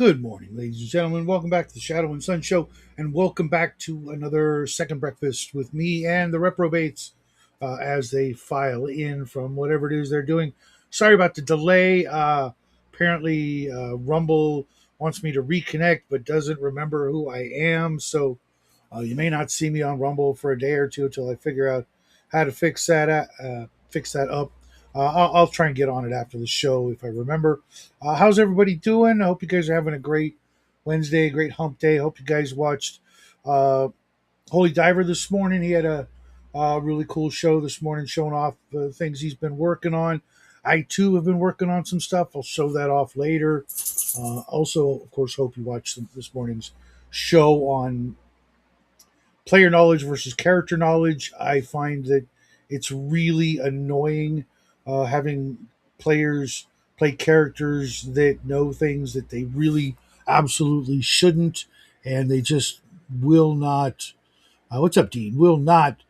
Good morning, ladies and gentlemen. Welcome back to the Shadow and Sun Show, and welcome back to another second breakfast with me and the Reprobates as they file in from whatever it is they're doing. Sorry about the delay. Apparently, Rumble wants me to reconnect, but doesn't remember who I am. So you may not see me on Rumble for a day or two until I figure out how to fix that up. I'll try and get on it after the show if I remember. How's everybody doing? I hope you guys are having a great Wednesday, a great hump day. I hope you guys watched uh, Holy Diver this morning. He had a really cool show this morning showing off the things he's been working on. I too have been working on some stuff. I'll show that off later. Also, of course, hope you watched this morning's show on player knowledge versus character knowledge. I find that it's really annoying having players play characters that know things that they really absolutely shouldn't, and they just will not. What's up, Dean? Will not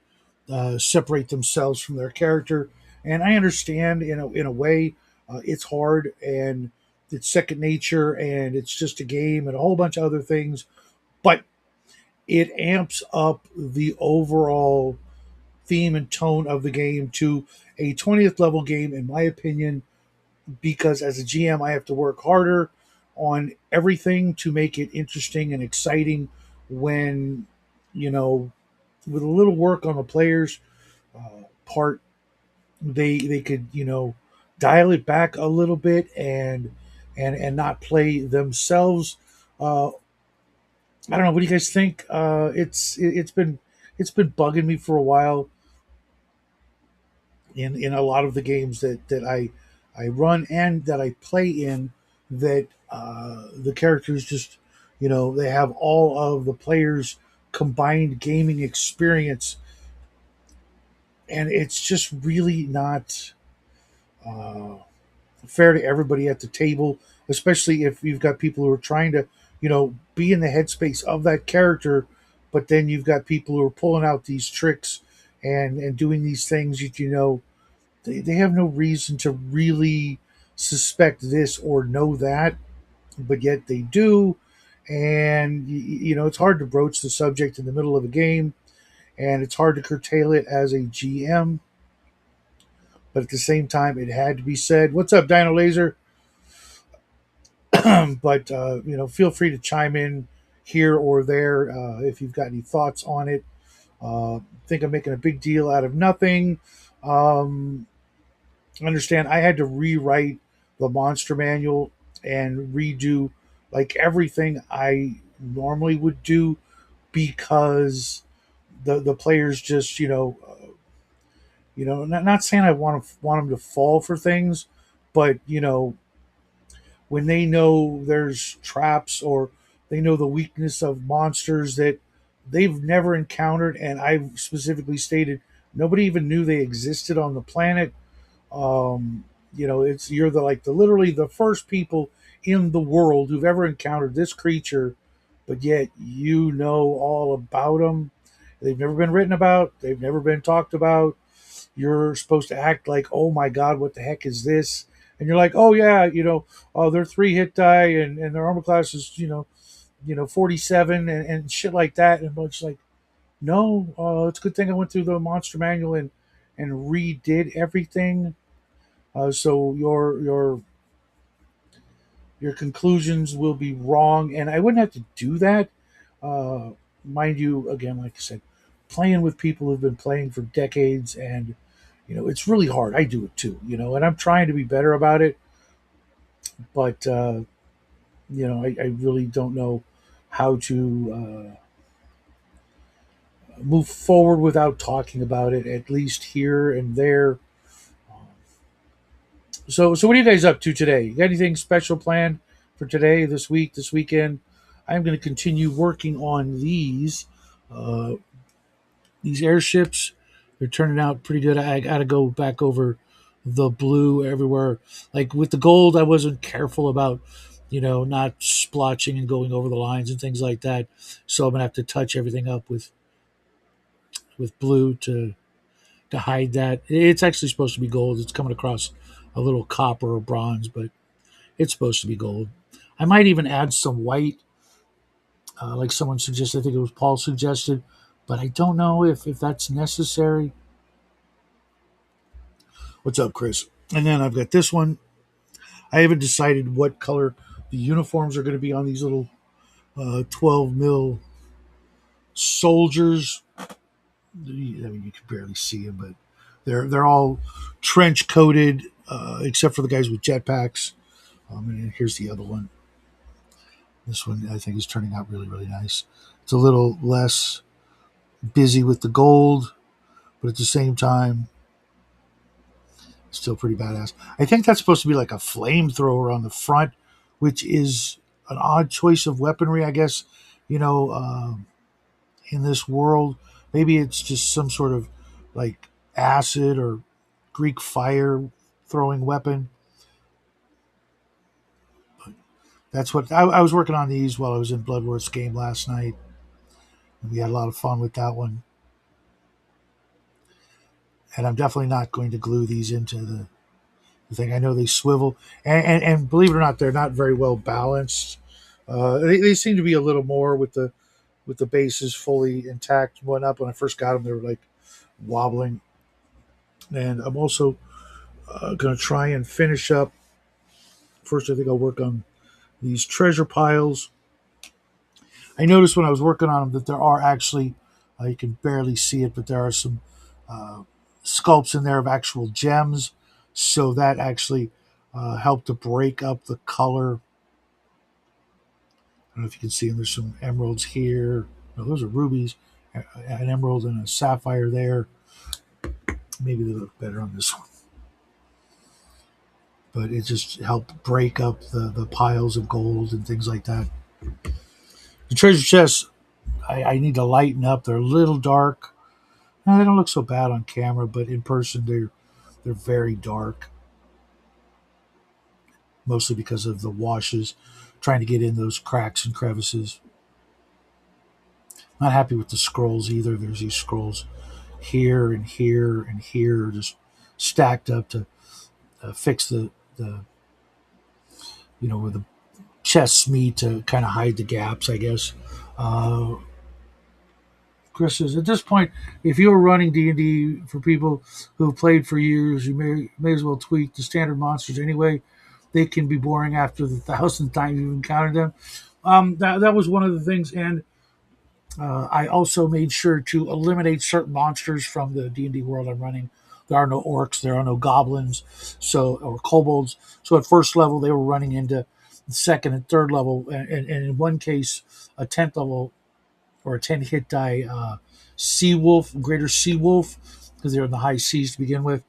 separate themselves from their character. And I understand, in a way, it's hard and it's second nature, and it's just a game and a whole bunch of other things. But it amps up the overall theme and tone of the game to a 20th level game, in my opinion, because as a GM, I have to work harder on everything to make it interesting and exciting when, you know, with a little work on the players' part, they could, dial it back a little bit and not play themselves. Uh, I don't know. What do you guys think? It's been bugging me for a while in a lot of the games that I run and that I play in. That the characters just they have all of the players' combined gaming experience, and it's just really not uh, fair to everybody at the table, especially if you've got people who are trying to, be in the headspace of that character, but then you've got people who are pulling out these tricks and doing these things that they have no reason to really suspect this or know that, but yet they do. And it's hard to broach the subject in the middle of a game, and it's hard to curtail it as a GM. But at the same time, it had to be said. What's up, Dino Laser? But feel free to chime in here or there if you've got any thoughts on it. Think I'm making a big deal out of nothing. Um, Understand, I had to rewrite the monster manual and redo like everything I normally would do because the players just not saying I want them to fall for things, but when they know there's traps or they know the weakness of monsters that they've never encountered, and I've specifically stated nobody even knew they existed on the planet. It's you're the literally the first people in the world who've ever encountered this creature, but yet all about them. They've never been written about. They've never been talked about. You're supposed to act like, oh my god, what the heck is this? And you're like, oh yeah, oh, they're 3 hit die, and their armor class is 47 and shit like that. And it's like, no, it's a good thing I went through the monster manual and redid everything. So your conclusions will be wrong, and I wouldn't have to do that. Uh, Mind you, again, like I said, playing with people who've been playing for decades, and it's really hard. I do it too, and I'm trying to be better about it, but I really don't know how to move forward without talking about it, at least here and there. So what are you guys up to today? You got anything special planned for today, this week, this weekend? I'm going to continue working on uh, these airships. They're turning out pretty good. I got to go back over the blue everywhere. Like with the gold, I wasn't careful about, not splotching and going over the lines and things like that. So I'm gonna have to touch everything up with blue to hide that. It's actually supposed to be gold. It's coming across a little copper or bronze, but it's supposed to be gold. I might even add some white, like someone suggested. I think it was Paul suggested, but I don't know if that's necessary. What's up, Chris? And then I've got this one. I haven't decided what color the uniforms are going to be on these little 12 mil soldiers. I mean, you can barely see them, but they're all trench coated, except for the guys with jetpacks. And here's the other one. This one I think is turning out really, really nice. It's a little less busy with the gold, but at the same time, still pretty badass. I think that's supposed to be like a flamethrower on the front, which is an odd choice of weaponry, I guess. You know, in this world, maybe it's just some sort of like acid or Greek fire throwing weapon. That's what I was working on these while I was in Bloodworth's game last night. And we had a lot of fun with that one. And I'm definitely not going to glue these into the thing. I know they swivel, and believe it or not, they're not very well balanced. They seem to be a little more with the bases fully intact. Went up when I first got them, they were like wobbling. And I'm also going to try and finish up. First, I think I'll work on these treasure piles. I noticed when I was working on them that there are actually, you can barely see it, but there are some uh, sculpts in there of actual gems. So that actually helped to break up the color. I don't know if you can see them. There's some emeralds here. No, those are rubies. An emerald and a sapphire there. Maybe they look better on this one. But it just helped break up the piles of gold and things like that. The treasure chests, I need to lighten up. They're a little dark. No, they don't look so bad on camera, but in person they're very dark. Mostly because of the washes, trying to get in those cracks and crevices. Not happy with the scrolls either. There's these scrolls here and here and here, just stacked up to fix the where the chests meet to kind of hide the gaps, I guess. Uh, Chris says, at this point, if you were running D&D for people who have played for years, you may as well tweak the standard monsters anyway. They can be boring after the thousandth time you've encountered them. That was one of the things, and I also made sure to eliminate certain monsters from the D&D world I'm running. There are no orcs, there are no goblins, or kobolds. So at first level, they were running into the second and third level, and in one case, a 10th level or a 10 hit die sea wolf, greater sea wolf, because they're in the high seas to begin with.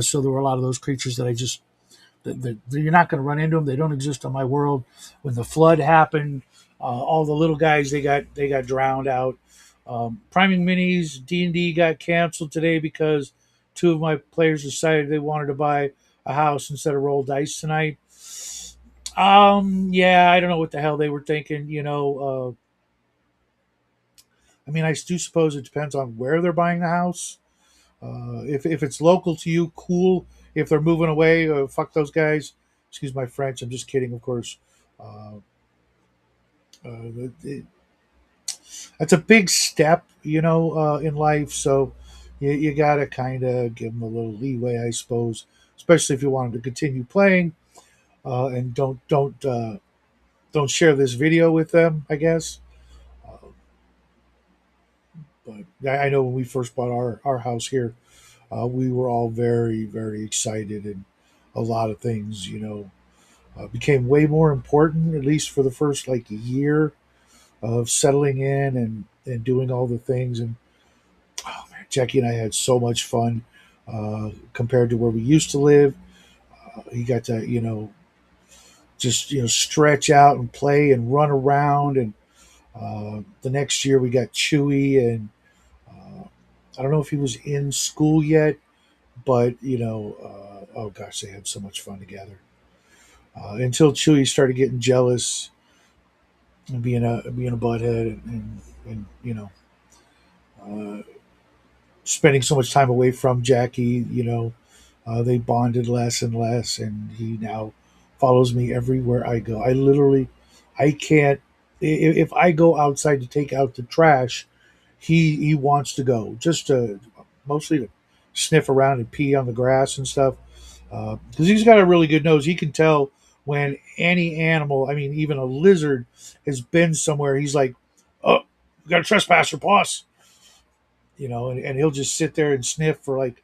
So there were a lot of those creatures that I just you're not going to run into them. They don't exist on my world. When the flood happened, all the little guys they got drowned out. Priming minis D&D got canceled today because two of my players decided they wanted to buy a house instead of roll dice tonight. Yeah, I don't know what the hell they were thinking. I mean, I do suppose it depends on where they're buying the house. If it's local to you, cool. If they're moving away, fuck those guys. Excuse my French. I'm just kidding, of course. Uh, it, that's a big step, in life. So you got to kind of give them a little leeway, I suppose, especially if you want them to continue playing and don't share this video with them, I guess. Uh, but I know when we first bought our house here, we were all very, very excited, and a lot of things, became way more important, at least for the first like year of settling in and doing all the things. And oh man, Jackie and I had so much fun compared to where we used to live. He got to, just, stretch out and play and run around. And the next year we got Chewy, and I don't know if he was in school yet, but, oh gosh, they had so much fun together. Until Chewy started getting jealous and being a butthead, and uh, spending so much time away from Jackie. They bonded less and less, and he now follows me everywhere I go. I literally, I can't. If I go outside to take out the trash, he wants to go just to mostly to sniff around and pee on the grass and stuff. Because he's got a really good nose. He can tell when any animal, I mean, even a lizard, has been somewhere. He's like, "Oh, we got a trespasser, boss," and he'll just sit there and sniff for like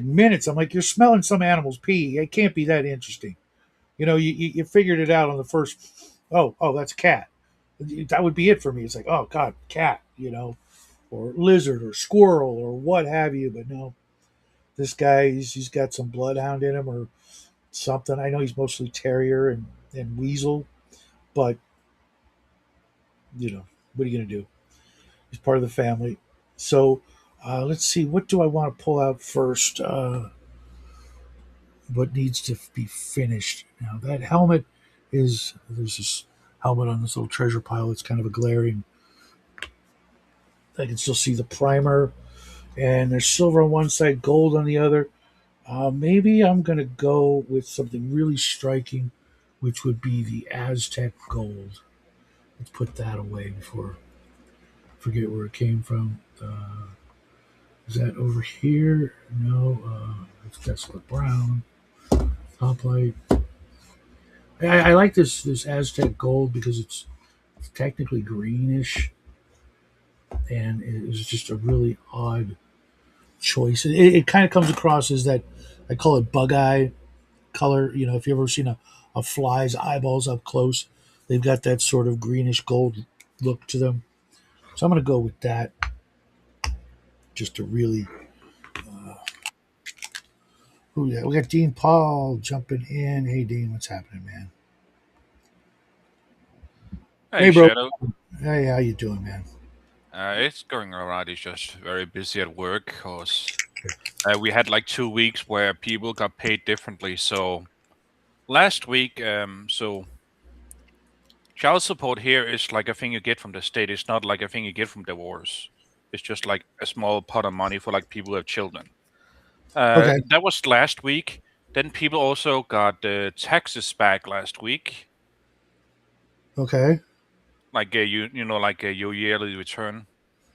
minutes. I'm like, "You're smelling some animal's pee. It can't be that interesting." You figured it out on the first. Oh, that's a cat. That would be it for me. It's like, oh God, cat, or lizard or squirrel or what have you. But no, this guy, he's got some bloodhound in him or something. I know he's mostly terrier and weasel, but what are you gonna do? He's part of the family. So let's see, what do I want to pull out first? What needs to be finished now? That helmet is there's this helmet on this little treasure pile. It's kind of a glaring. I can still see the primer, and there's silver on one side, gold on the other. Maybe I'm gonna go with something really striking, which would be the Aztec gold. Let's put that away before I forget where it came from. Is that over here? No, it's desolate brown. Top light. I like this Aztec gold because it's technically greenish, and it's just a really odd choice. It kind of comes across as that I call it bug eye color. If you've ever seen a fly's eyeballs up close, they've got that sort of greenish gold look to them. So I'm going to go with that just to really. Oh yeah, we got Dean Paul jumping in. Hey Dean, what's happening, man? Hey Hey, bro. Shadow. Hey, how you doing, man? It's going alright. It's just very busy at work because we had like 2 weeks where people got paid differently. So last week, child support here is like a thing you get from the state. It's not like a thing you get from divorce. It's just like a small pot of money for like people who have children. Okay, That was last week. Then people also got taxes back last week, okay, like like your yearly return.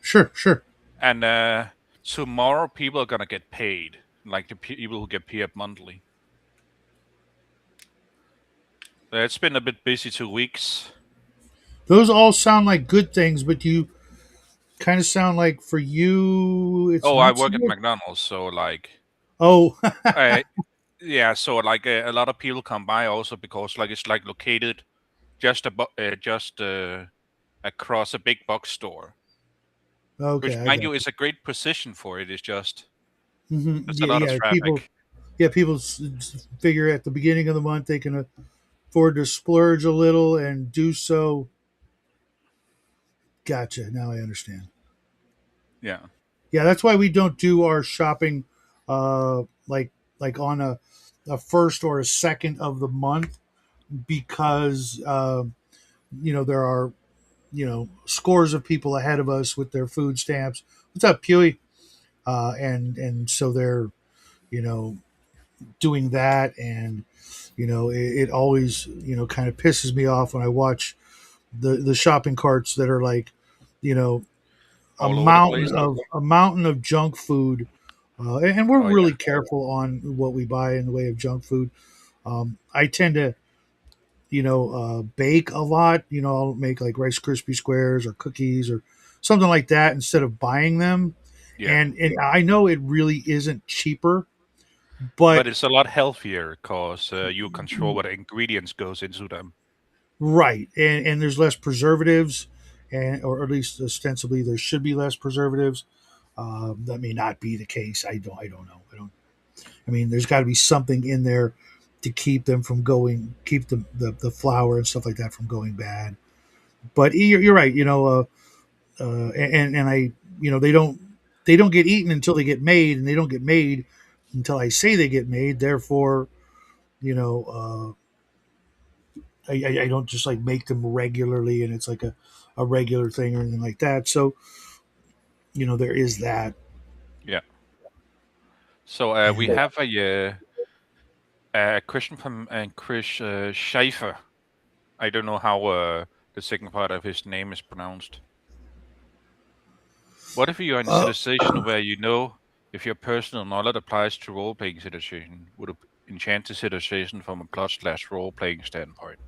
sure. And tomorrow, people are gonna get paid, like the people who get paid monthly. It's been a bit busy 2 weeks. Those all sound like good things, but you kind of sound like for you it's Oh, I not so work at good. McDonald's, so like, Oh, uh, yeah, so like a lot of people come by also because like it's like located just across a big box store, okay, which I mind got you you. is a great position for it. It's just there's a Yeah, lot of yeah. traffic. People figure at the beginning of the month they can afford to splurge a little and do so. Gotcha. Now I understand. Yeah. Yeah, that's why we don't do our shopping like on a first or a second of the month because there are scores of people ahead of us with their food stamps. What's up, Pewee? And so they're you know doing that, and it always kind of pisses me off when I watch the shopping carts that are like you know All over the place. a mountain of junk food, and we're Oh yeah. really careful on what we buy in the way of junk food. I tend to bake a lot. I'll make like Rice Krispie squares or cookies or something like that instead of buying them. Yeah. And I know it really isn't cheaper, but But it's a lot healthier because you control what ingredients goes into them. right, and there's less preservatives, and or at least ostensibly there should be less preservatives. That may not be the case. I don't know. I mean, there's got to be something in there to keep them from keep the flour and stuff like that from going bad. But you're right. And I, they don't get eaten until they get made, and they don't get made until I say they get made. Therefore, you know, I don't just like make them regularly, and it's like a regular thing or anything like that. So there is that. Yeah. So we And have A question from Chris Schaefer. I don't know how the second part of his name is pronounced. What if you are in a Uh, situation where you know if your personal knowledge applies to role-playing situation? Would it enchant the situation from a plot/slash role-playing standpoint?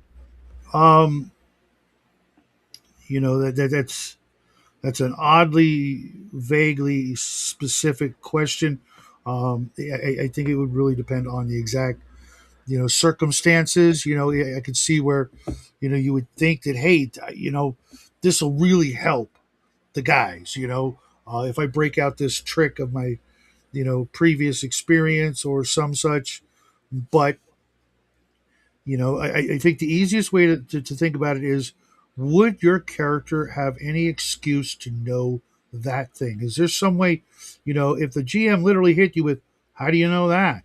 um, that's an oddly, vaguely specific question. I think it would really depend on the exact, circumstances. I could see where, you would think that, hey, this will really help the guys. If I break out this trick of my, previous experience or some such. But I think the easiest way to think about it is, would your character have any excuse to know that thing? Is there some way, if the GM literally hit you with, how do you know that?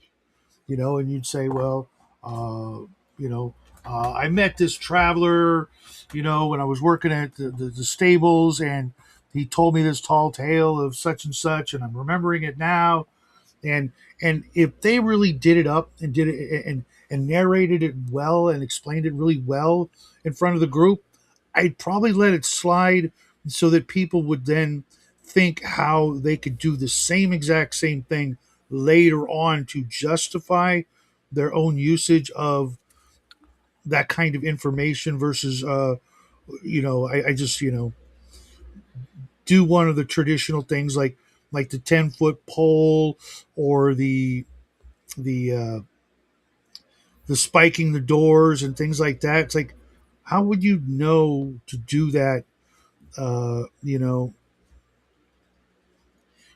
And you'd say, well, uh, you know, I met this traveler, when I was working at the stables, and he told me this tall tale of such and such, and I'm remembering it now. And if they really did it up and did it and narrated it well and explained it really well in front of the group, I'd probably let it slide so that people would then think how they could do the same thing later on to justify their own usage of that kind of information versus I just do one of the traditional things like the 10-foot pole or the the spiking the doors and things like that. It's like, how would you know to do that? Uh, you know,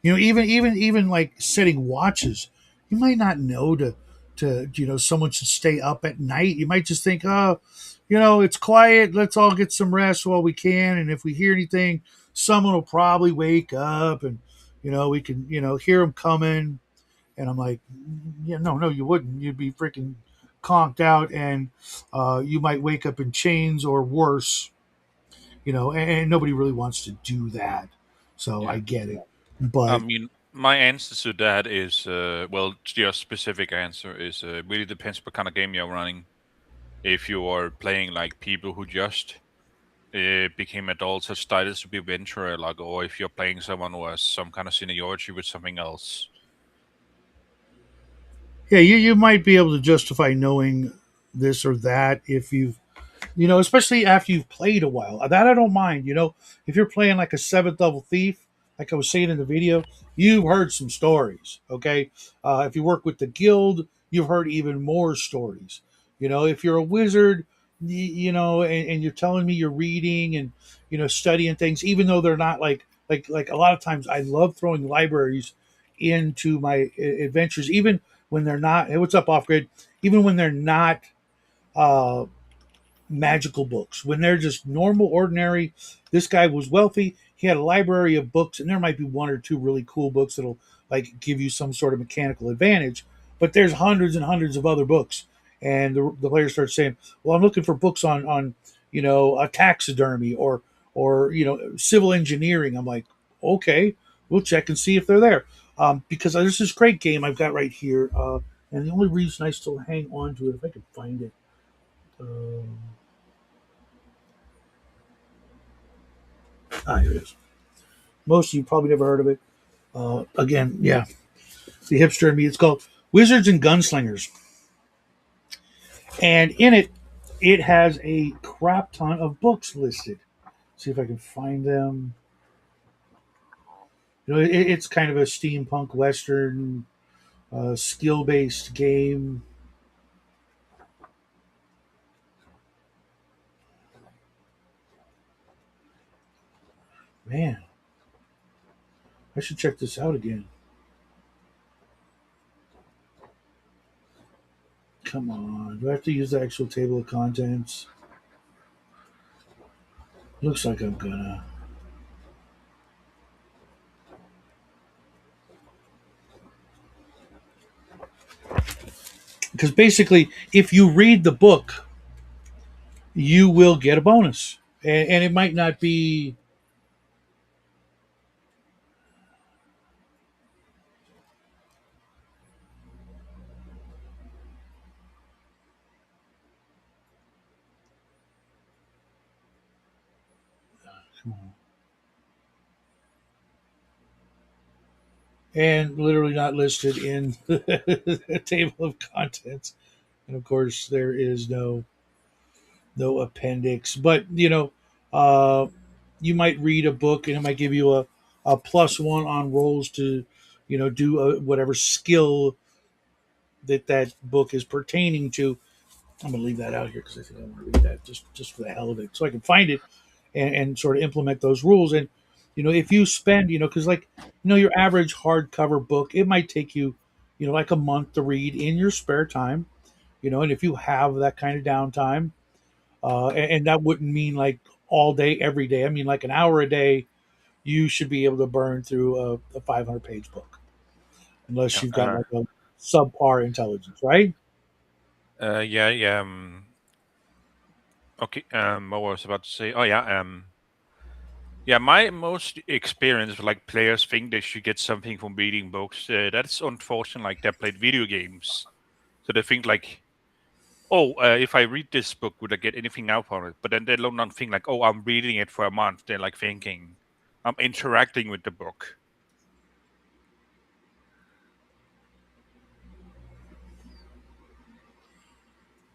even like setting watches, you might not know to someone should stay up at night. You might just think, oh, it's quiet. Let's all get some rest while we can. And if we hear anything, someone will probably wake up, and we can hear them coming. And I'm like, yeah, no, you wouldn't. You'd be freaking conked out, and you might wake up in chains or worse. And nobody really wants to do that. So I Yeah. get it, I but mean, my answer to that is, well, your specific answer is really depends what kind of game you're running. If you are playing like people who just became adults and started to be venturer, like, or if you're playing someone who has some kind of seniority with something else. yeah, you might be able to justify knowing this or that if you've especially after you've played a while. That I don't mind. If you're playing like a seventh level thief, like I was saying in the video, you've heard some stories. Okay, if you work with the guild, you've heard even more stories. If you're a wizard, and you're telling me you're reading and studying things, even though they're not like a lot of times, I love throwing libraries into my adventures, even when they're not. Hey, what's up, off grid? Even when they're not. Uh, Magical books. When they're just normal, ordinary, this guy was wealthy. He had a library of books, and there might be one or two really cool books that'll like give you some sort of mechanical advantage. But there's hundreds and hundreds of other books, and the player starts saying, "Well, I'm looking for books on a taxidermy or civil engineering." I'm like, "Okay, we'll check and see if they're there." Because there's this great game I've got right here, and the only reason I still hang on to it, if I can find it. Um, Here it is. Most of you probably never heard of it. Again, yeah, the hipster in me. It's called Wizards and Gunslingers, and in it, it has a crap ton of books listed. See if I can find them. It's kind of a steampunk western, skill-based game. Man, I should check this out again. Come on, do I have to use the actual table of contents? Looks like I'm gonna. Because basically, if you read the book, you will get a bonus, and it might not be. and literally not listed in the table of contents. And of course, there is no appendix. But uh, you might read a book and it might give you a +1 on rolls to do whatever skill that book is pertaining to. I'm going to leave that out here because I think I want to read that just for the hell of it, so I can find it and sort of implement those rules. And if you spend, because like your average hardcover book, it might take you, like a month to read in your spare time. And if you have that kind of downtime, and that wouldn't mean like all day every day. I mean like an hour a day, you should be able to burn through a 500-page book, unless Yeah. you've got like a subpar intelligence, right? Yeah. Yeah. Okay. What was I about to say? Oh, yeah. Yeah. My most experience with like players think they should get something from reading books. That's unfortunate. Like they played video games, so they think like, oh, if I read this book, would I get anything out from it? But then they don't not think like, oh, I'm reading it for a month. They're like thinking, I'm interacting with the book.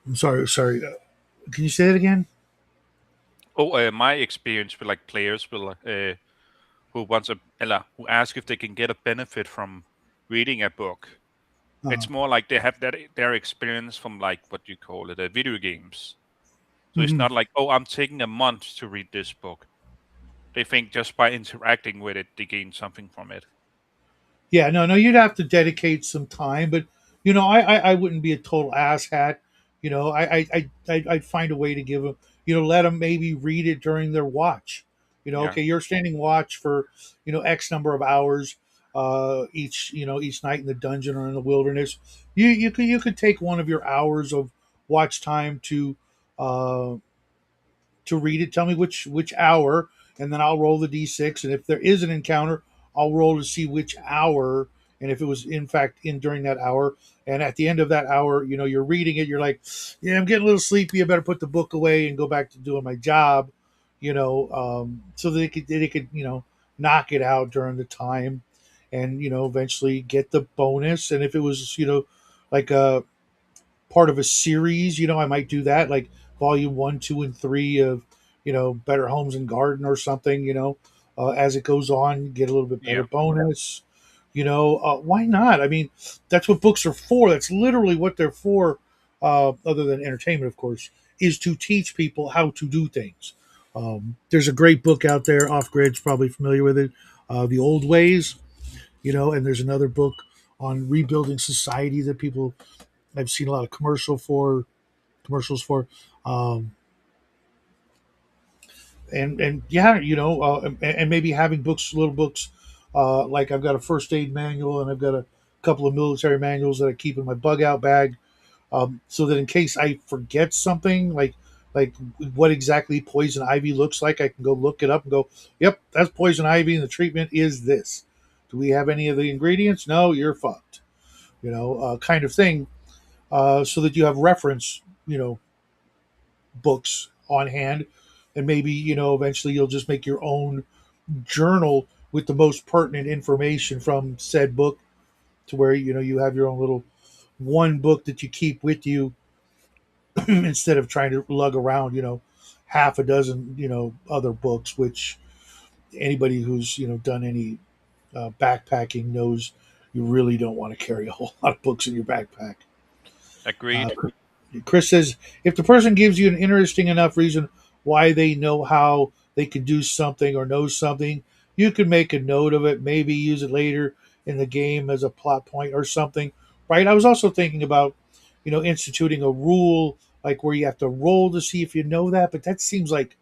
I'm sorry. Can you say that again? Oh, my experience with like players will who wants a who ask if they can get a benefit from reading a book. Uh, It's more like they have their experience from like what you call it, video games. So it's mhm. not like, oh, I'm taking a month to read this book. They think just by interacting with it, they gain something from it. Yeah, no, you'd have to dedicate some time, but I wouldn't be a total asshat. I'd find a way to give them, let them maybe read it during their watch. Yeah, Okay, you're standing watch for X number of hours, each night in the dungeon or in the wilderness. You could take one of your hours of watch time uh, to read it. Tell me which hour, and then I'll roll the d6. And if there is an encounter, I'll roll to see which hour, and if it was in fact in during that hour. And at the end of that hour, you're reading it. You're like, yeah, I'm getting a little sleepy. I better put the book away and go back to doing my job. So they could knock it out during the time, and eventually get the bonus. And if it was like a part of a series, I might do that, like volume 1, 2, and 3 of Better Homes and Garden or something. As it goes on, get a little bit better yeah, bonus. Why not? I mean, that's what books are for. That's literally what they're for. Other than entertainment, of course, is to teach people how to do things. There's a great book out there. Off Grid's probably familiar with it. The Old Ways. And there's another book on rebuilding society that people I've seen a lot of commercials for, um, and yeah, and maybe having books, little books, like I've got a first aid manual and I've got a couple of military manuals that I keep in my bug out bag, so that in case I forget something, like what exactly poison ivy looks like, I can go look it up and go, yep, that's poison ivy, and the treatment is this. Do we have any of the ingredients? No, you're fucked. Kind of thing, so that you have reference, books on hand, and maybe eventually you'll just make your own journal with the most pertinent information from said book, to where you have your own little one book that you keep with you instead of trying to lug around half a dozen other books, which anybody who's done any backpacking knows you really don't want to carry a whole lot of books in your backpack. uh, agreed. Chris says, if the person gives you an interesting enough reason why they know how they can do something or know something, you can make a note of it, maybe use it later in the game as a plot point or something, right? I was also thinking about, instituting a rule like where you have to roll to see if you know that, but that seems like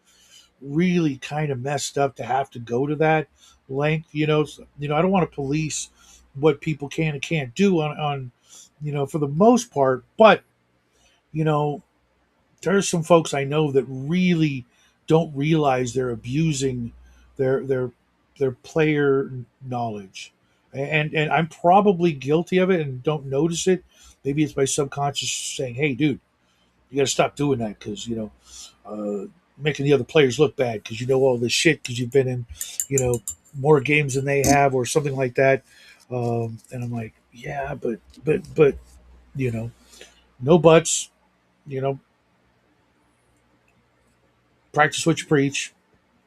really kind of messed up to have to go to that length. I don't want to police what people can and can't do on for the most part, but you know, there's some folks I know that really don't realize they're abusing their their their player knowledge, and I'm probably guilty of it and don't notice it. Maybe it's my subconscious saying, "Hey, dude, you got to stop doing that because uh, making the other players look bad because you know all this shit because you've been in, you know, more games than they have or something like that. And I'm like, yeah, but you know, no buts. You know, practice what you preach.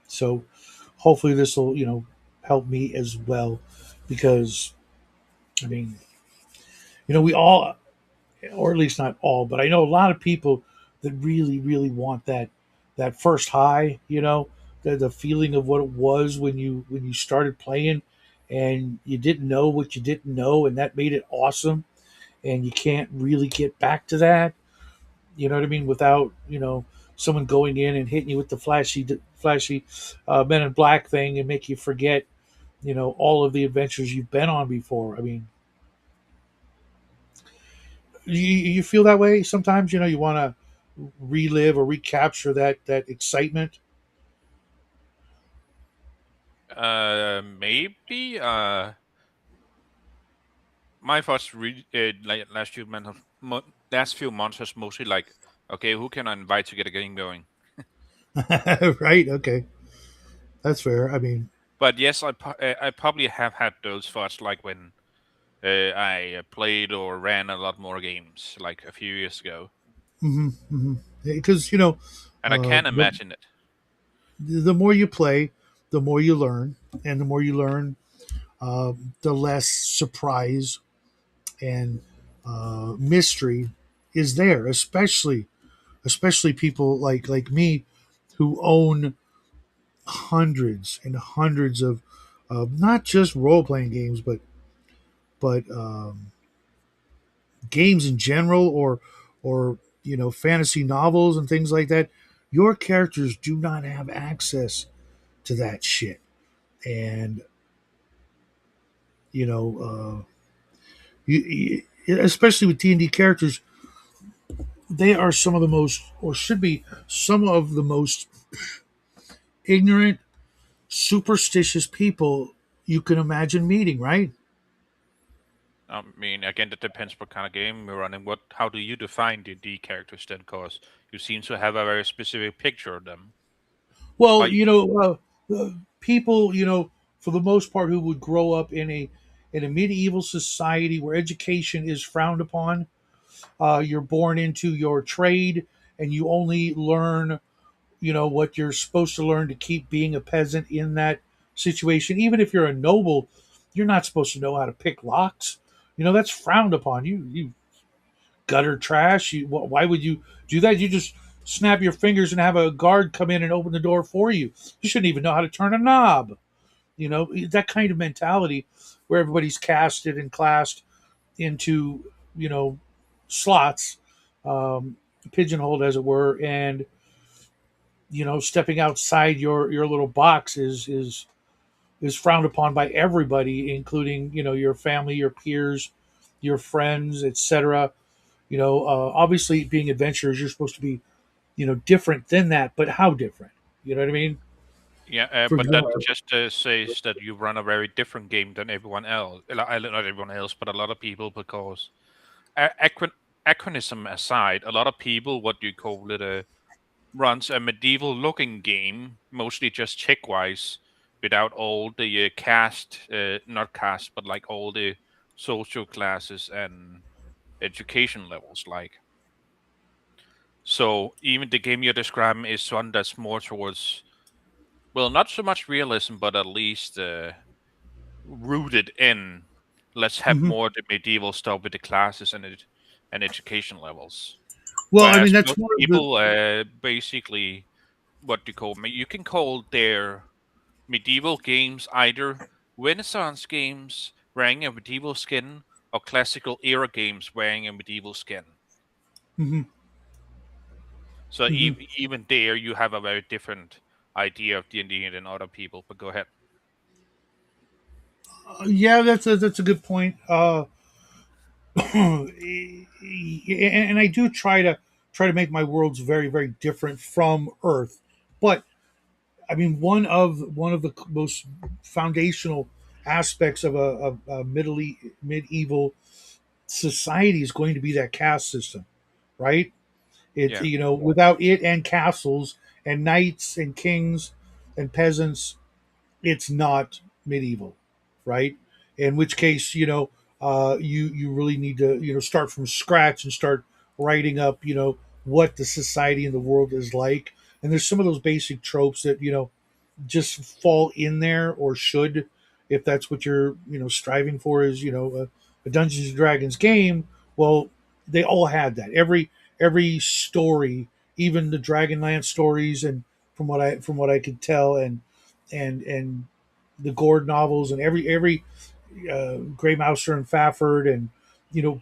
So hopefully this will, you know, help me as well because I mean, you know, we all, or at least not all, but I know a lot of people that really, really want that first high. You know, the feeling of what it was when you started playing, and you didn't know what you didn't know, and that made it awesome. And you can't really get back to that. You know what I mean? Without, you know, someone going in and hitting you with the flashy Men in Black thing and make you forget, you know, all of the adventures you've been on before. I mean, you feel that way sometimes. You know, you want to relive or recapture that excitement. Maybe. My first like last few months was mostly like, okay, who can I invite to get a game going? Right? Okay, that's fair. I mean, But yes, I probably have had those thoughts like when I played or ran a lot more games like a few years ago, because you know, and I can't the imagine it. more you play, the more you learn, and the more you learn, the less surprise and mystery is there. Especially people like me who own hundreds and hundreds of not just role playing games, but games in general, or you know, fantasy novels and things like that. Your characters do not have access to that shit, and you know, especially with D&D characters, they are some of the most, or should be some of the most ignorant, superstitious people you can imagine meeting, right? I mean, again, that depends what kind of game we're running. How do you define the D characters then? Because you seem to have a very specific picture of them. Well, Like, you know, people, you know, for the most part, who would grow up in a medieval society where education is frowned upon. You're born into your trade, and you only learn, you know, what you're supposed to learn to keep being a peasant in that situation. Even if you're a noble, you're not supposed to know how to pick locks. You know, that's frowned upon. You gutter trash. Why would you do that? You just snap your fingers and have a guard come in and open the door for you. You shouldn't even know how to turn a knob. You know, that kind of mentality where everybody's casted and classed into, you know, slots, um, pigeonholed as it were, and you know, stepping outside your little box is frowned upon by everybody, including, you know, your family, your peers, your friends, etc. You know, obviously, being adventurers, you're supposed to be, you know, different than that, but how different? You know what I mean? yeah, For but that example, just says that you run a very different game than everyone else. Not everyone else, but a lot of people, because a- acron- acronym aside, a lot of people, what do you call it, runs a medieval looking game, mostly just check wise, without all the not cast, but like all the social classes and education levels. Like, so even the game you're describing is one that's more towards, well, not so much realism, but at least rooted in, let's have hmm more the medieval stuff with the classes and education levels. well, I Whereas mean, that's most one of the. people basically, what do you call me? You can call their medieval games either Renaissance games wearing a medieval skin or classical era games wearing a medieval skin. hmm So hmm even there, you have a very different idea of D&D than other people. But go ahead. Yeah, that's a good point. And I do try to make my worlds very very different from Earth, but I mean one of the most foundational aspects of a medieval society is going to be that caste system, right? It, Yeah. you know, without it and castles and knights and kings and peasants, it's not medieval, right? In which case, you really need to start from scratch and start writing up what the society and the world is like. And there's some of those basic tropes that just fall in there, or should, if that's what you're striving for, is a Dungeons and Dragons game. Well, they all had that. Every story, even the Dragonlance stories, and from what I could tell, and the Gord novels, and every Grey Mouser and Fafford, and you know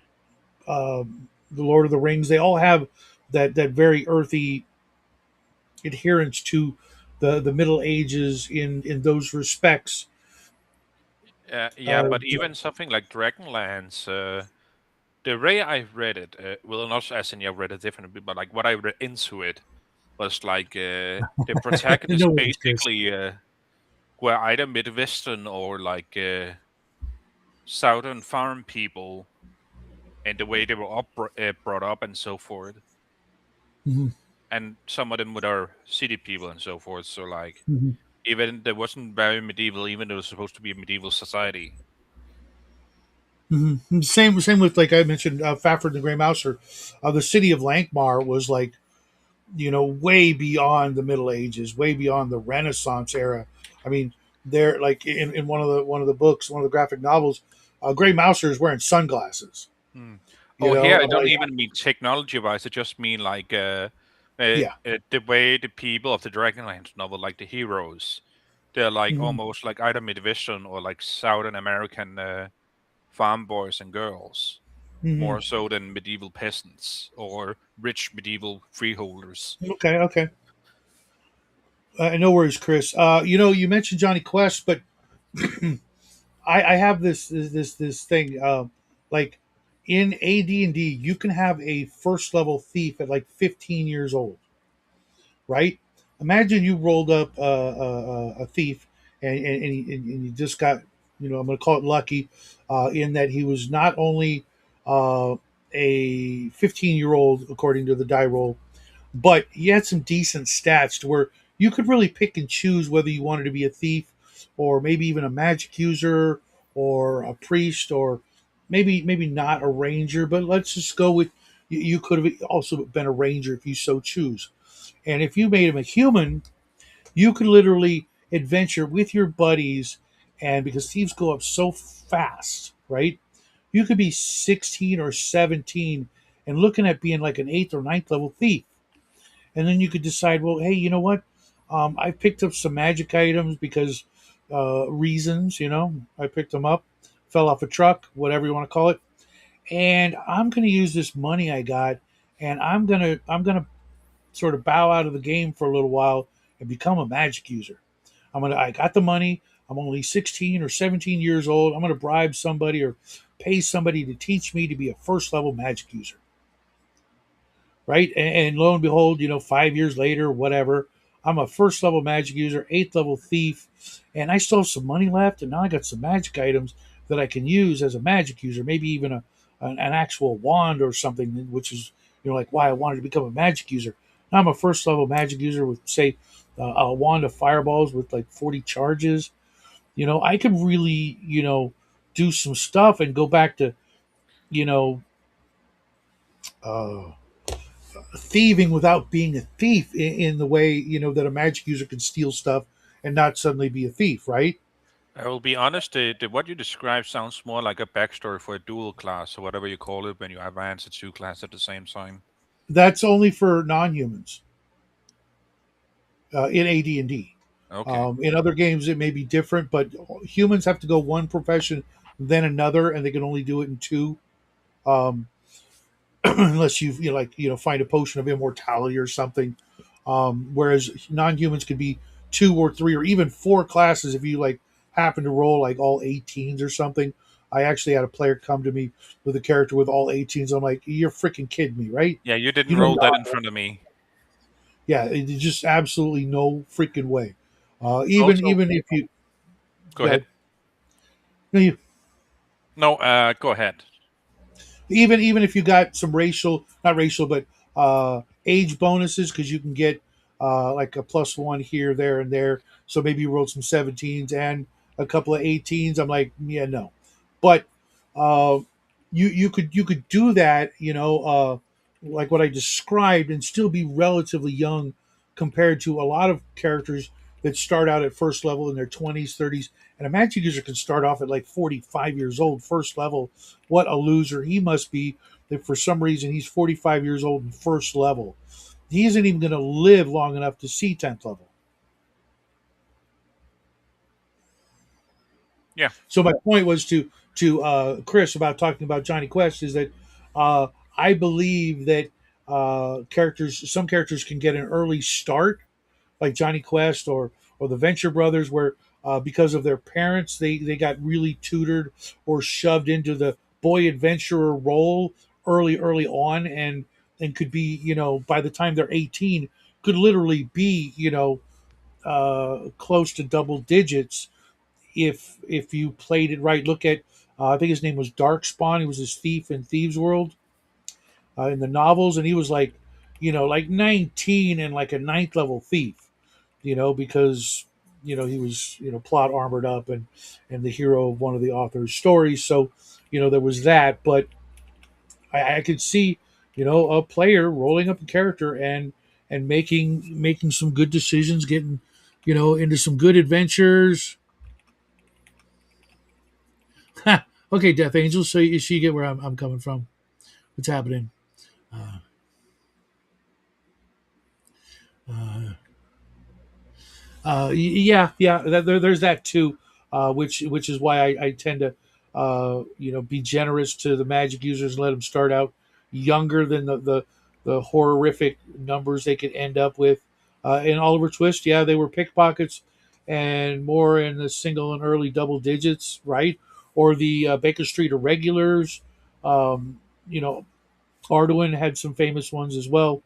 the Lord of the Rings, they all have that very earthy adherence to the Middle Ages in those respects. Yeah, Uh, but even something like Dragonlance, the way I read it, well, not as in I read it differently, but like what I read into it was like the no protagonists worries, Chris. basically were either Midwestern or like Southern farm people, and the way they were brought up and so forth. Hmm. And some of them were city people and so forth. So like Hmm. even there wasn't very medieval, even though it was supposed to be a medieval society. Hmm. Same with, like I mentioned, Fafford and the Grey Mouser. The city of Lankmar was like way beyond the Middle Ages, way beyond the Renaissance era. I mean, they're like in one of the books, one of the graphic novels, Grey Mouser is wearing sunglasses. Hmm. Oh, here I don't Like, even mean technology-wise. I just mean like yeah. the way the people of the Dragonlance novel, like the heroes, they're like Hmm. almost like either Midwestern or like Southern American farm boys and girls, Hmm. more so than medieval peasants or rich medieval freeholders. Okay, okay. No worries, Chris. You mentioned Johnny Quest, but I have this thing. Like in AD&D, you can have a first level thief at like 15 years old, right? Imagine you rolled up a thief, and you just got, I'm going to call it lucky, in that he was not only a 15-year-old according to the die roll, but he had some decent stats to where you could really pick and choose whether you wanted to be a thief, or maybe even a magic user, or a priest, or maybe not a ranger. But let's just go with, you could have also been a ranger if you so choose. And if you made him a human, you could literally adventure with your buddies. And because thieves go up so fast, right? You could be 16 or 17 and looking at being like an eighth or ninth level thief. And then you could decide, well, hey, you know what? I picked up some magic items because reasons, I picked them up, fell off a truck, whatever you want to call it. And I'm going to use this money I got, and I'm going to sort of bow out of the game for a little while and become a magic user. I got the money. I'm only 16 or 17 years old. I'm gonna bribe somebody or pay somebody to teach me to be a first level magic user, right? And lo and behold, 5 years later, whatever, I'm a first level magic user, eighth level thief, and I still have some money left, and now I got some magic items that I can use as a magic user, maybe even an actual wand or something, which is like why I wanted to become a magic user. Now I'm a first level magic user with, say, a wand of fireballs with like 40 charges. I could really do some stuff and go back to you know uh, thieving without being a thief in the way that a magic user can steal stuff and not suddenly be a thief, right? I will be honest, what you described sounds more like a backstory for a dual class or whatever you call it when you advance a two class at the same time. That's only for non-humans in AD&D. Okay. In other games, it may be different, but humans have to go one profession, then another, and they can only do it in two. Um, unless find a potion of immortality or something. Whereas non-humans could be two or three or even four classes if you like happen to roll like all 18s or something. I actually had a player come to me with a character with all 18s. I'm like, you're freaking kidding me, right? Yeah, you didn't You know roll that not. in front of me. Yeah, it's just absolutely no freaking way. Even Also, even if you go go ahead. ahead. No, No, go ahead. even if you got some racial, not racial, but age bonuses, because you can get like a +1 here, there, and there. So maybe you rolled some 17s and a couple of 18s. I'm like, yeah, no. But uh, you could do that, like what I described, and still be relatively young compared to a lot of characters that start out at first level in their 20s, 30s. And a magic user can start off at like 45 years old, first level. What a loser he must be that for some reason he's 45 years old in first level. He isn't even going to live long enough to see 10th level. Yeah. So my point was to Chris about talking about Johnny Quest is that uh, I believe that some characters can get an early start, like Johnny Quest or the Venture Brothers, where because of their parents they got really tutored or shoved into the boy adventurer role early on, and could be, by the time they're 18, could literally be, close to double digits if you played it right. Look at I think his name was Darkspawn. He was this thief in Thieves World in the novels, and he was like, like 19 and like a ninth level thief. Because he was, plot armored up and the hero of one of the author's stories. So there was that, but I could see a player rolling up a character and making some good decisions, getting into some good adventures. Okay, Death Angel. So you get where I'm coming from. What's happening? Uh, uh, yeah, yeah. There's that too, which is why I tend to, be generous to the Magic users and let them start out younger than the horrific numbers they could end up with. In Oliver Twist, yeah, they were pickpockets and more in the single and early double digits, right? Or the Baker Street Irregulars. Um, you know, Arduin had some famous ones as well.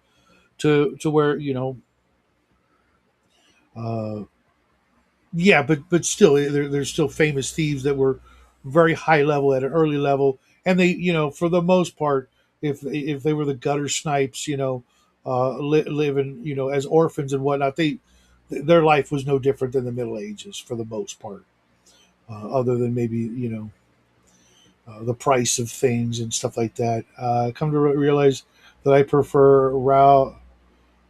To where uh, yeah, but still, there's still famous thieves that were very high level at an early level, and they, for the most part, if they were the gutter snipes, living, as orphans and whatnot, their life was no different than the Middle Ages for the most part, other than maybe the price of things and stuff like that. Come to realize that I prefer raw.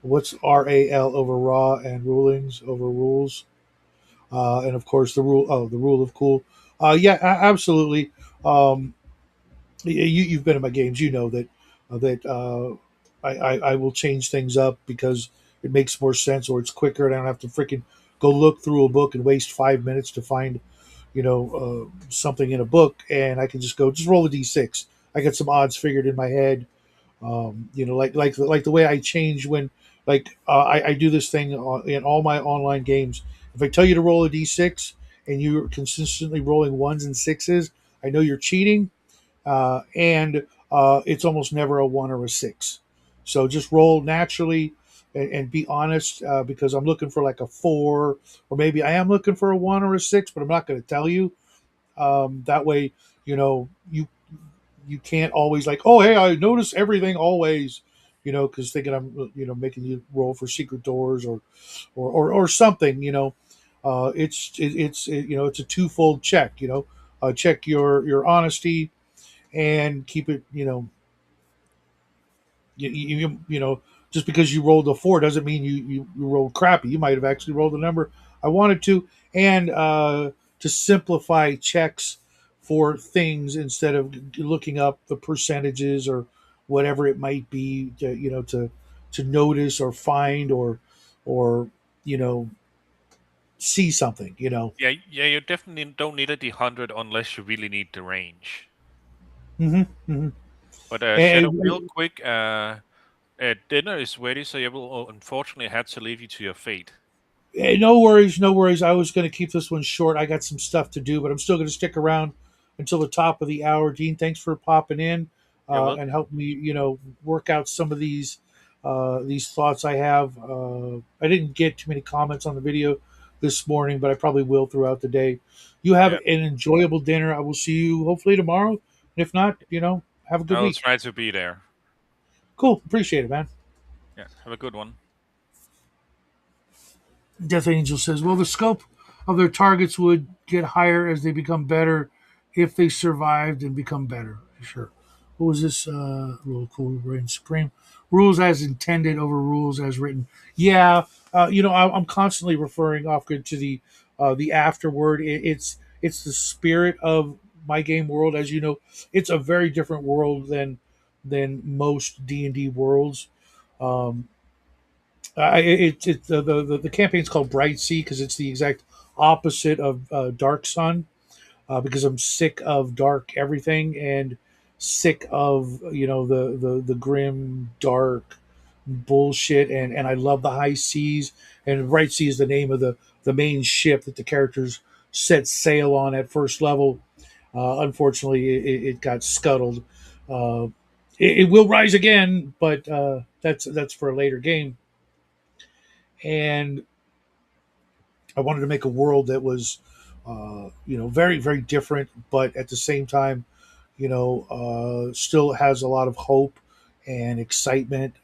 What's RAL over raw and rulings over rules? And of course the rule of cool. Yeah, absolutely. um, you've been in my games, that I will change things up because it makes more sense, or it's quicker and I don't have to freaking go look through a book and waste 5 minutes to find something in a book, and I can just roll a d6. I get some odds figured in my head. Like the way I change when, like, I do this thing in all my online games. If I tell you to roll a d6 and you're consistently rolling ones and sixes, I know you're cheating, and it's almost never a one or a six. So just roll naturally and be honest, because I'm looking for like a four, or maybe I am looking for a one or a six, but I'm not going to tell you. That way, you can't always like, oh hey, I notice everything always, because thinking I'm making you roll for secret doors or something. It's a twofold check. Check your honesty and keep it. Just because you rolled a four doesn't mean you rolled crappy. You might have actually rolled the number I wanted to, and to simplify checks for things instead of looking up the percentages or whatever it might be to notice or find or you know see something. Yeah, yeah, you definitely don't need a D100 unless you really need the range. Hmm. Hmm. But Shadow, real And, quick, dinner is ready, so you will unfortunately have to leave you to your fate. No worries, no worries. I was going to keep this one short. I got some stuff to do, but I'm still going to stick around until the top of the hour. Dean, thanks for popping in You're and welcome. help me, work out some of these thoughts I have. I didn't get too many comments on the video this morning, but I probably will throughout the day. You have Yeah, an enjoyable dinner. I will see you hopefully tomorrow. And if not, have a good I'll week. try to be there. Cool. Appreciate it, man. Yeah, have a good one. Death Angel says, well, the scope of their targets would get higher as they become better if they survived and become better. Sure. What was this? Rule cool reign supreme. Rules as intended over rules as written. Yeah, I'm constantly referring off good to the afterword. It's the spirit of my game world. As you know, it's a very different world than most D&D worlds. Um, the campaign's called Bright Sea because it's the exact opposite of Dark Sun. Because I'm sick of dark everything and sick of the grim dark bullshit, and I love the high seas. And Bright Sea is the name of the main ship that the characters set sail on at first level. Unfortunately, it got scuttled. Uh, it will rise again, but that's for a later game. And I wanted to make a world that was, very, very different, but at the same time, still has a lot of hope and excitement.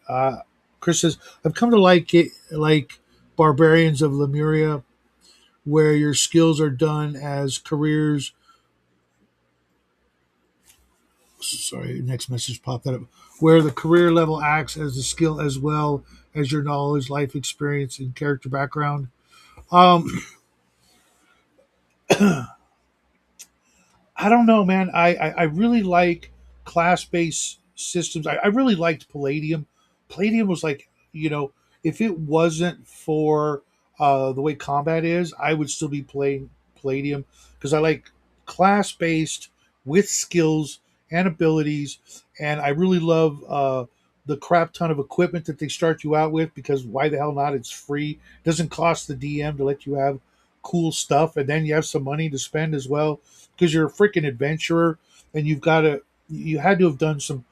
Chris says, I've come to like it, like Barbarians of Lemuria, where your skills are done as careers. Sorry, next message popped that up. Where the career level acts as the skill as well as your knowledge, life experience, and character background. Um, I don't know, man. I really like class based systems. I really liked Palladium. Palladium was like, if it wasn't for the way combat is, I would still be playing Palladium because I like class based with skills and abilities. And I really love the crap ton of equipment that they start you out with because why the hell not? It's free. It doesn't cost the DM to let you have cool stuff. And then you have some money to spend as well because you're a freaking adventurer and you had to have done some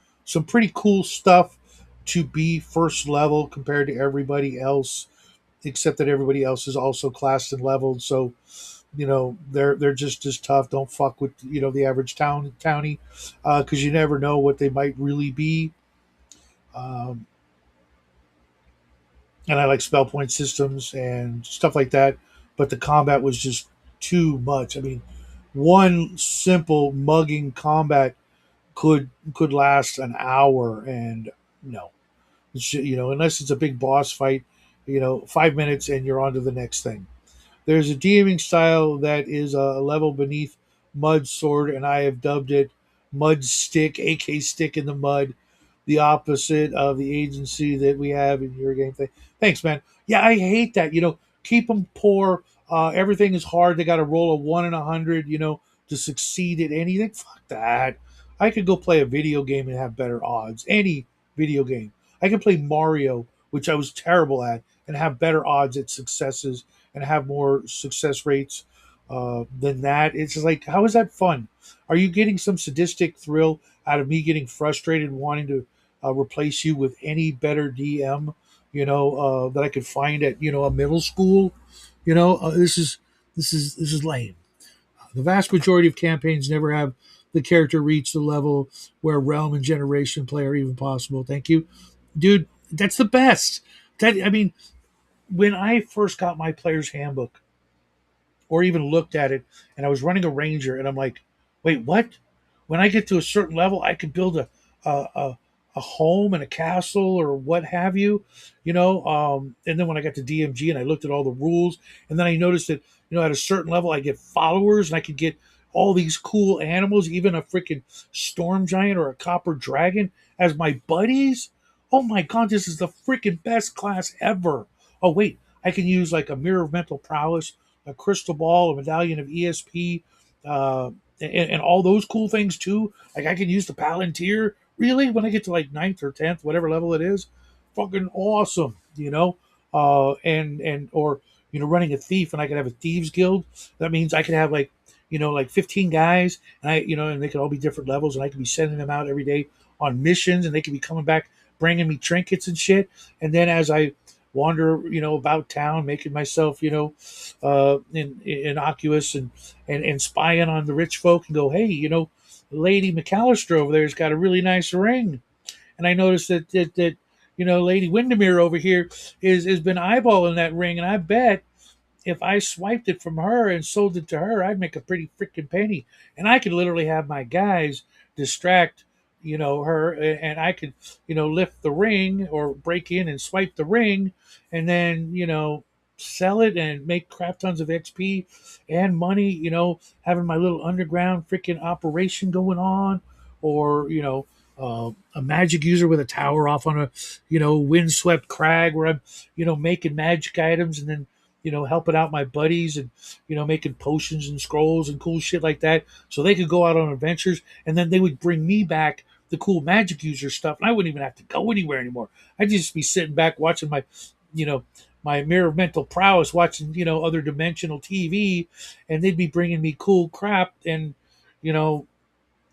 pretty cool stuff to be first level compared to everybody else, except that everybody else is also classed and leveled. So they're just as tough. Don't fuck with the average townie because you never know what they might really be. Um, and I like spell point systems and stuff like that, but the combat was just too much. I mean, one simple mugging combat could last an hour, and no, unless it's a big boss fight, 5 minutes and you're on to the next thing. There's a DMing style that is a level beneath Mud Sword, and I have dubbed it Mud Stick, AK Stick in the Mud, the opposite of the agency that we have in your game thing. Thanks, man. Yeah, I hate that. Keep them poor. Everything is hard. They got to roll a 1 in 100, to succeed at anything. Fuck that. I could go play a video game and have better odds. Any video game. I could play Mario, which I was terrible at, and have better odds at successes and have more success rates than that. It's just like, how is that fun? Are you getting some sadistic thrill out of me getting frustrated and wanting to replace you with any better DM, that I could find at a middle school? This is lame. The vast majority of campaigns never have the character reach the level where realm and generation play are even possible. Thank you, dude. That's the best. I mean, when I first got my player's handbook, or even looked at it, and I was running a ranger, and I'm like, wait, what? When I get to a certain level, I could build a home and a castle or what have you, and then when I got to DMG and I looked at all the rules, and then I noticed that at a certain level I get followers and I could get all these cool animals, even a freaking storm giant or a copper dragon as my buddies. Oh my god, this is the freaking best class ever. Oh wait, I can use like a mirror of mental prowess, a crystal ball, a medallion of ESP, and all those cool things too. Like I can use the Palantir. Really, when I get to like ninth or 10th, whatever level it is, fucking awesome. And or running a thief, and I could have a thieves guild. That means I could have like 15 guys, and and they could all be different levels, and I could be sending them out every day on missions, and they could be coming back bringing me trinkets and shit. And then as I wander, about town, making myself, innocuous and spying on the rich folk and go, hey, Lady McAllister over there's got a really nice ring. And I noticed that Lady Windermere over here is has been eyeballing that ring, and I bet if I swiped it from her and sold it to her, I'd make a pretty freaking penny. And I could literally have my guys distract, her, and I could, lift the ring or break in and swipe the ring, and then, sell it and make crap tons of XP and money, having my little underground freaking operation going on, or, a magic user with a tower off on a, windswept crag where I'm, making magic items and then, helping out my buddies and, making potions and scrolls and cool shit like that. So they could go out on adventures and then they would bring me back the cool magic user stuff. And I wouldn't even have to go anywhere anymore. I'd just be sitting back watching my, you know, my mirror of mental prowess, watching, other dimensional TV, and they'd be bringing me cool crap. And, you know,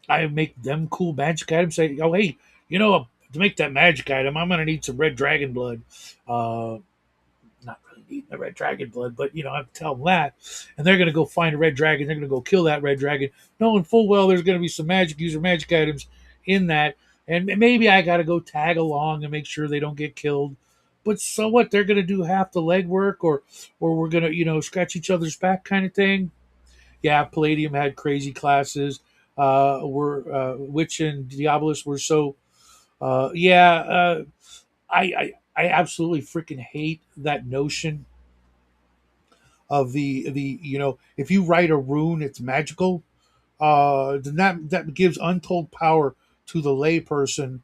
I make them cool magic items. Say, oh, hey, to make that magic item, I'm going to need some red dragon blood. Uh, Not really needing the red dragon blood, but I tell them that, and they're going to go find a red dragon. They're going to go kill that red dragon, knowing full well there's going to be some magic user magic items in that, and maybe I got to go tag along and make sure they don't get killed. But so what? They're going to do half the legwork, or we're going to scratch each other's back kind of thing. Yeah, Palladium had crazy classes. Were Witch and Diabolus were so. Yeah, I absolutely freaking hate that notion of the if you write a rune, it's magical. Then that gives untold power to the layperson,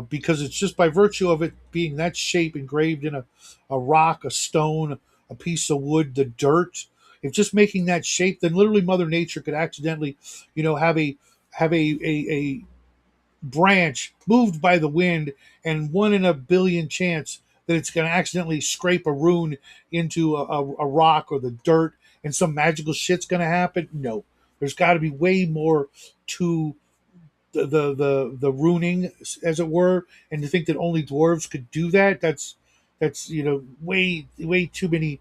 because it's just by virtue of it being that shape engraved in a rock, a stone, a piece of wood, the dirt. If just making that shape, then literally Mother Nature could accidentally, have a branch moved by the wind, and one in a billion chance that it's going to accidentally scrape a rune into a rock or the dirt, and some magical shit's going to happen. No, there's got to be way more to the runing, as it were, and to think that only dwarves could do that, that's way too many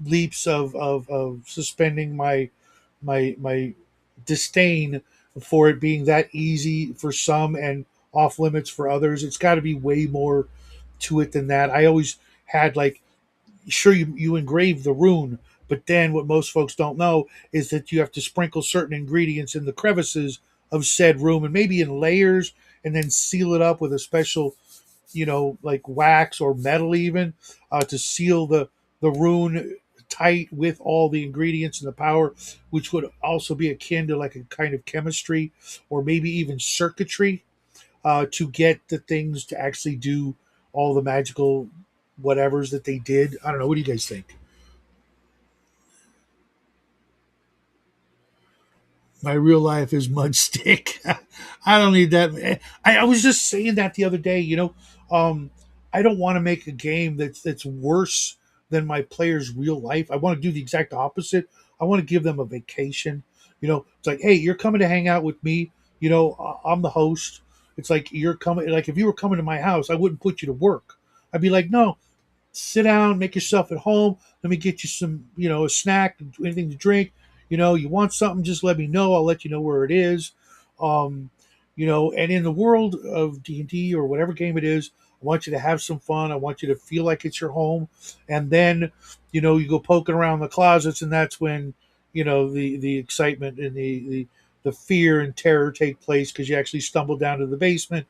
leaps of suspending my disdain for it being that easy for some and off limits for others. It's got to be way more to it than that. I always had like, sure, you engrave the rune, but then what most folks don't know is that you have to sprinkle certain ingredients in the crevices of said room, and maybe in layers, and then seal it up with a special, like wax or metal even, to seal the rune tight with all the ingredients and the power, which would also be akin to like a kind of chemistry or maybe even circuitry, to get the things to actually do all the magical whatevers that they did. I don't know. What do you guys think? My real life is mud stick. I don't need that. I was just saying that the other day. Um, I don't want to make a game that's worse than my player's real life. I want to do the exact opposite. I want to give them a vacation. It's like, hey, you're coming to hang out with me. I'm the host. It's like you're coming. Like if you were coming to my house, I wouldn't put you to work. I'd be like, no, sit down, make yourself at home. Let me get you some, a snack, anything to drink. You want something, just let me know. I'll let you know where it is. Um, and in the world of D&D or whatever game it is, I want you to have some fun. I want you to feel like it's your home. And then, you go poking around the closets, and that's when, the excitement and the fear and terror take place, because you actually stumble down to the basement,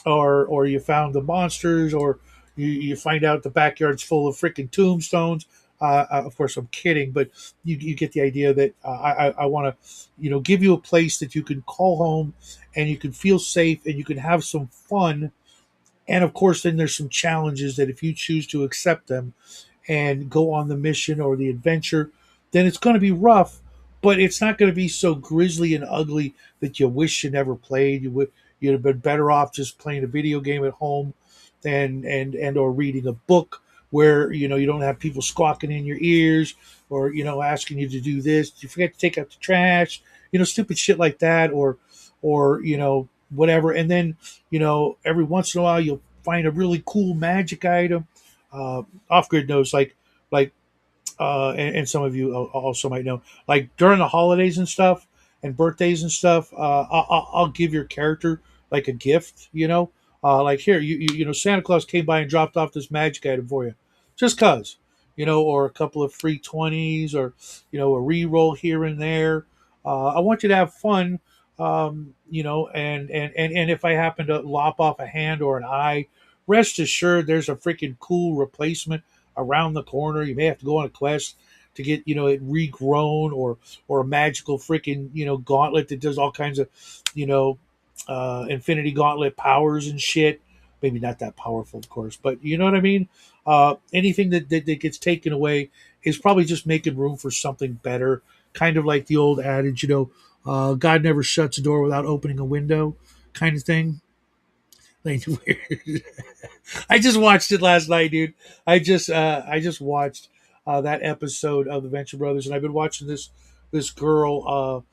or you found the monsters, or you find out the backyard's full of freaking tombstones. Of course, I'm kidding, but you get the idea that I want to, give you a place that you can call home, and you can feel safe, and you can have some fun. And of course, then there's some challenges that if you choose to accept them and go on the mission or the adventure, then it's going to be rough, but it's not going to be so grisly and ugly that you wish you never played. You'd have been better off just playing a video game at home, and or reading a book where you don't have people squawking in your ears, or asking you to do this. You forget to take out the trash, stupid shit like that, or whatever. And then every once in a while you'll find a really cool magic item. Off grid knows, like and some of you also might know, like during the holidays and stuff and birthdays and stuff, I'll give your character like a gift, like here, Santa Claus came by and dropped off this magic item for you, just cause, or a couple of free 20s, or a re-roll here and there. I want you to have fun, and if I happen to lop off a hand or an eye, rest assured there's a freaking cool replacement around the corner. You may have to go on a quest to get it regrown, or a magical freaking gauntlet that does all kinds of you know infinity gauntlet powers and shit. Maybe not that powerful, of course, but you know what I mean. Anything that gets taken away is probably just making room for something better. Kind of like the old adage, God never shuts a door without opening a window, kind of thing. Like, I just watched it last night, dude. I just watched that episode of the Venture Brothers, and I've been watching this girl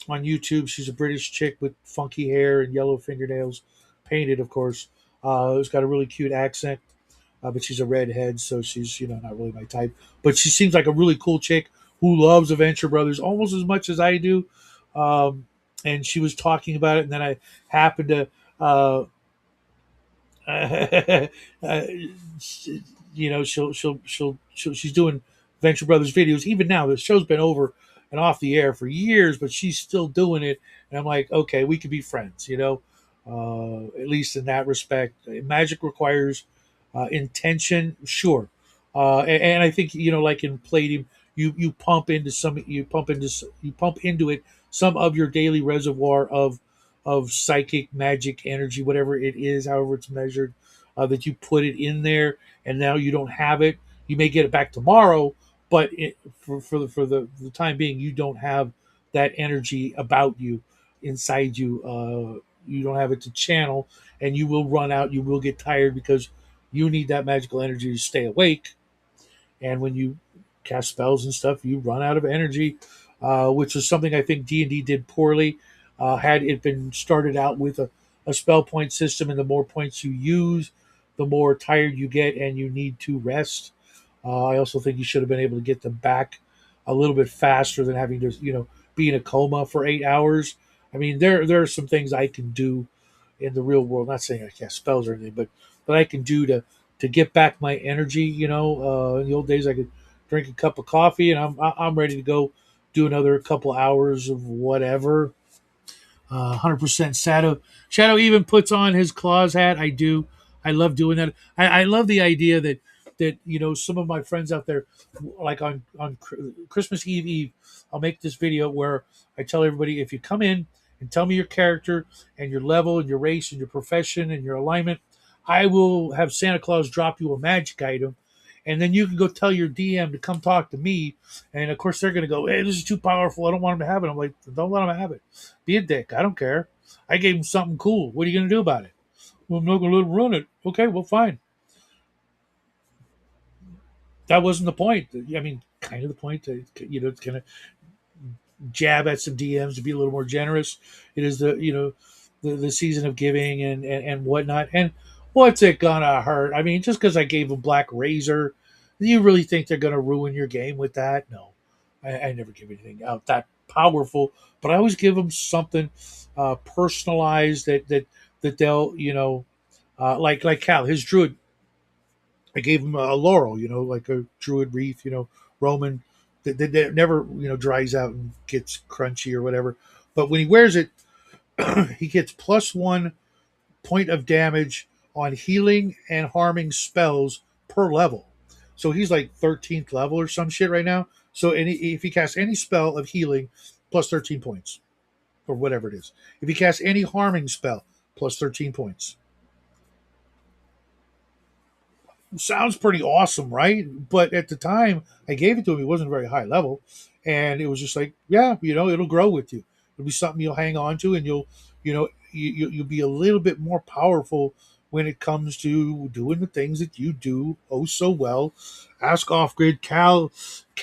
on YouTube. She's a British chick with funky hair and yellow fingernails, painted, of course. Who's got a really cute accent, but she's a redhead, so she's not really my type. But she seems like a really cool chick who loves Adventure Brothers almost as much as I do. And she was talking about it, and then I happened to. Uh, uh, she's doing Venture Brothers videos even now. The show's been over and off the air for years, but she's still doing it. And I'm like, okay, we could be friends, at least in that respect. Magic requires intention, sure, and I think like in Palladium, you pump into it some of your daily reservoir of psychic magic energy, whatever it is, however it's measured, that you put it in there, and now you don't have it. You may get it back tomorrow, but for the time being, you don't have that energy about you, inside you. You don't have it to channel, and you will run out. You will get tired because you need that magical energy to stay awake. And when you cast spells and stuff, you run out of energy, which is something I think D&D did poorly. Had it been started out with a spell point system, and the more points you use, the more tired you get, and you need to rest. I also think you should have been able to get them back a little bit faster than having to, be in a coma for 8 hours. I mean, there are some things I can do in the real world. Not saying I cast spells or anything, but I can do to get back my energy. In the old days, I could drink a cup of coffee and I'm ready to go do another couple hours of whatever. 100% Shadow even puts on his claws hat. I do. I love doing that. I love the idea that some of my friends out there, like on Christmas Eve, I'll make this video where I tell everybody, if you come in and tell me your character and your level and your race and your profession and your alignment, I will have Santa Claus drop you a magic item, and then you can go tell your DM to come talk to me. And of course, they're going to go, "Hey, this is too powerful. I don't want him to have it." I'm like, "Don't let him have it. Be a dick. I don't care. I gave him something cool. What are you going to do about it?" "Well, I'm not going to let him run it." "Okay, well, fine." That wasn't the point. I mean, kind of the point. It's kind of jab at some DMs to be a little more generous. It is the season of giving and whatnot. And what's it gonna hurt? I mean, just because I gave them Black Razor, do you really think they're gonna ruin your game with that? No, I never give anything out that powerful, but I always give them something personalized that they'll like Cal, his druid. I gave him a laurel, like a druid wreath, Roman, that never dries out and gets crunchy or whatever. But when he wears it, he gets +1 point of damage on healing and harming spells per level. So he's like 13th level or some shit right now. So if he casts any spell of healing, plus 13 points, or whatever it is. If he casts any harming spell, plus 13 points. Sounds pretty awesome, right? But at the time I gave it to him, he wasn't very high level, and it was just like, yeah, it'll grow with you. It'll be something you'll hang on to, and you'll be a little bit more powerful when it comes to doing the things that you do oh so well. Ask Off Grid. Cal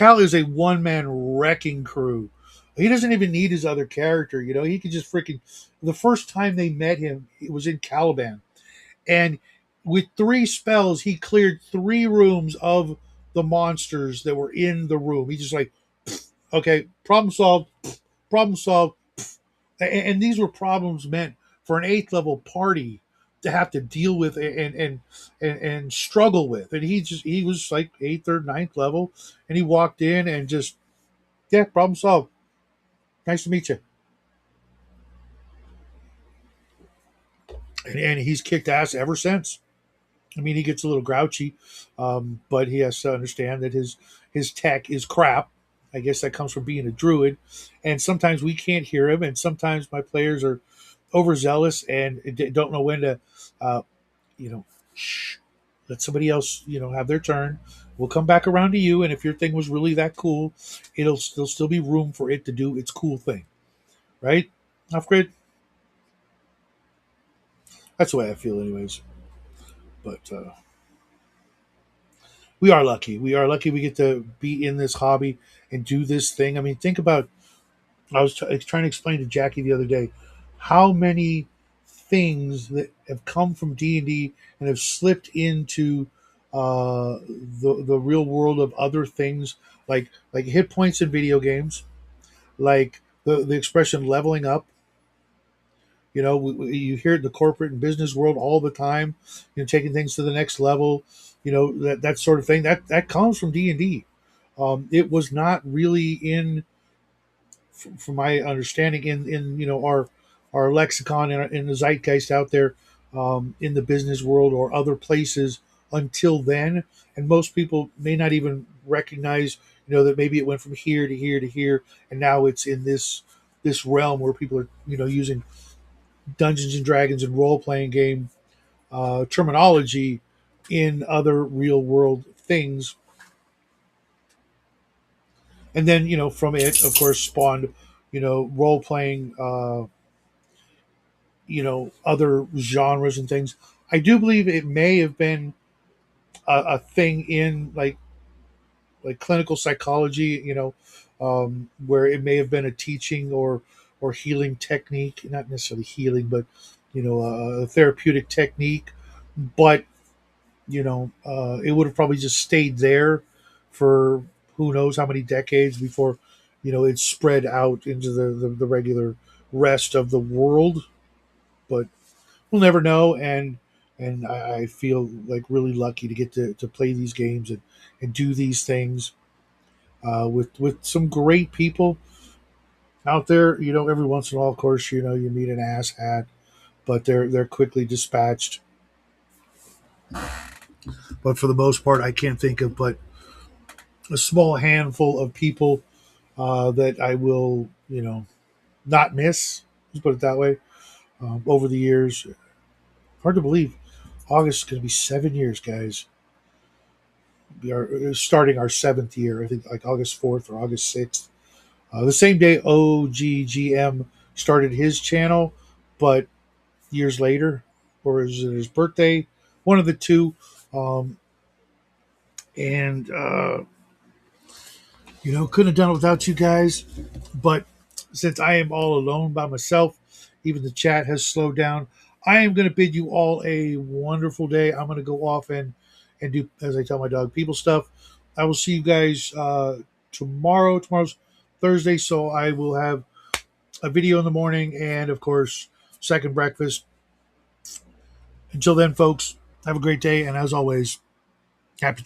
is a one man wrecking crew. He doesn't even need his other character. He could just freaking. The first time they met him, it was in Caliban, and with 3 spells, he cleared 3 rooms of the monsters that were in the room. He just like, okay, problem solved, problem solved. And these were problems meant for an 8th level party to have to deal with and struggle with. And he was like eighth or ninth level, and he walked in and just, yeah, problem solved. Nice to meet you. And he's kicked ass ever since. I mean, he gets a little grouchy, but he has to understand that his tech is crap. I guess that comes from being a druid, and sometimes we can't hear him, and sometimes my players are overzealous and don't know when to, uh, you know, shh, let somebody else, have their turn. We'll come back around to you, and if your thing was really that cool, still be room for it to do its cool thing, right? Off grid. That's the way I feel, anyways. But we are lucky. We are lucky we get to be in this hobby and do this thing. I mean, think about. I was trying to explain to Jackie the other day how many things that have come from D&D and have slipped into the real world of other things, like hit points in video games, like the expression leveling up. You hear it in the corporate and business world all the time. Taking things to the next level. That sort of thing. That comes from D&D. It was not really from my understanding, in our lexicon and in the zeitgeist out there, in the business world or other places until then. And most people may not even recognize, that maybe it went from here to here to here, and now it's in this realm where people are, using Dungeons and Dragons and role playing game terminology in other real world things. And then, from it, of course, spawned, role playing, other genres and things. I do believe it may have been a thing in like clinical psychology, where it may have been a teaching or healing technique, not necessarily healing, but a therapeutic technique. But it would have probably just stayed there for who knows how many decades before it spread out into the regular rest of the world. But we'll never know. And I feel like really lucky to get to play these games and do these things with some great people out there. Every once in a while, of course, you meet an asshat, but they're quickly dispatched. But for the most part, I can't think of but a small handful of people that I will, not miss. Let's put it that way. Over the years, hard to believe. August is going to be 7 years, guys. We are starting our seventh year. I think like August 4th or August 6th. The same day OGGM started his channel, but years later, or is it his birthday? One of the two. Um, and couldn't have done it without you guys. But since I am all alone by myself, even the chat has slowed down. I am going to bid you all a wonderful day. I'm going to go off and do, as I tell my dog, people stuff. I will see you guys tomorrow. Tomorrow's Thursday, so I will have a video in the morning and, of course, second breakfast. Until then, folks, have a great day. And as always, happy